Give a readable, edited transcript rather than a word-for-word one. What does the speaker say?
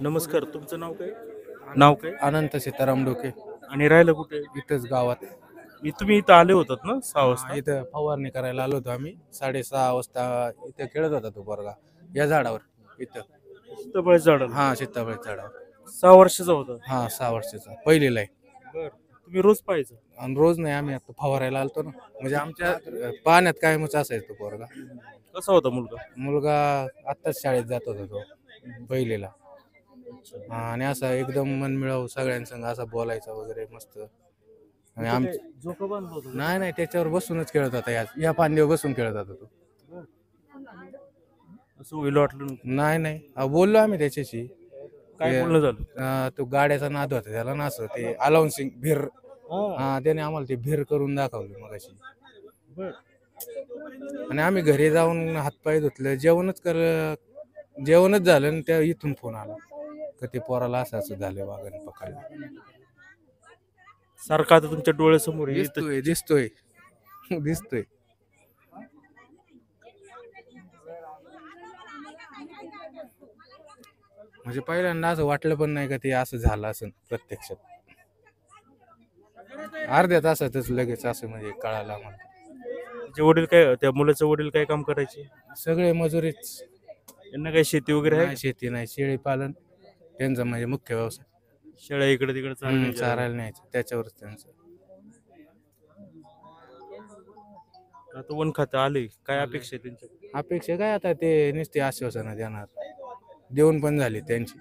नमस्कार. तुमचं नाव काय? नाव काय? अनंत सीताराम डोके. आणि राहायला कुठे? इथंच गावात. तुम्ही इथं आले होतात ना 6 वाजता? इथं फवारणी करायला आलो होतो आम्ही 6:30 वाजता. इथं खेळत होता तो पोरगा या झाडावर. इथं सीताफळाच्या झाडाला. हा सीताफळाच्या झाडावर. 6 वर्षाचा होता. हा 6 वर्षाचा पहिलीला आहे. बर. तुम्ही रोज पाहायचं? आणि रोज नाही, आम्ही आता फवारायला आलतो ना, म्हणजे आमच्या पाण्यात कायमच असायचा तो पोरगा. कसा होता मुलगा? मुलगा आत्ताच शाळेत जात होता तो पहिलीला. आणि असा एकदम मनमिळावू सगळ्यांसंग असा बोलायचा वगैरे मस्त. आणि झोका बांधला होता? नाही त्याच्यावर बसूनच खेळत होता, या फांदीवर बसून खेळत होता तो. असं होईल वाटलं नव्हतं. नाही बोललो आम्ही त्याच्याशी. काय बोलणं झालं? तो गाड्याचा नाद होता त्याला ना, असं ते अलाउन्सिंग भिर. त्याने आम्हाला ते भिर करून दाखवलं मगाशी. बर. आणि आम्ही घरी जाऊन हातपाय धुतलं, जेवणच झालं आणि त्या इथून फोन आला का ते पोराला असं झालं वाघाने पकडलं. सारखा आता तुमच्या डोळ्यासमोर आहे. दिसतोय दिसतोय. म्हणजे पहिल्यांदा असं वाटलं पण नाही का ते असं झालं असं प्रत्यक्षात. अर्ध्या तासातच लगेच असं म्हणजे कळालं आम्हाला. त्याचे वडील काय, त्या मुलाचे वडील काय काम करायचे? सगळे मजुरीच. यांना काही शेती वगैरे आहे? नाही, शेती नाही, शेळी पालन त्यांचा म्हणजे मुख्य व्यवसाय. शेळ्या इकडे तिकडे चारायला न्यायचं त्याच्यावरच त्यांचं. आता वन खातं आले, काय अपेक्षा आहे त्यांच्या? अपेक्षा काय, आता ते नुसते आश्वासनं देणार, देऊन पण झाली त्यांची.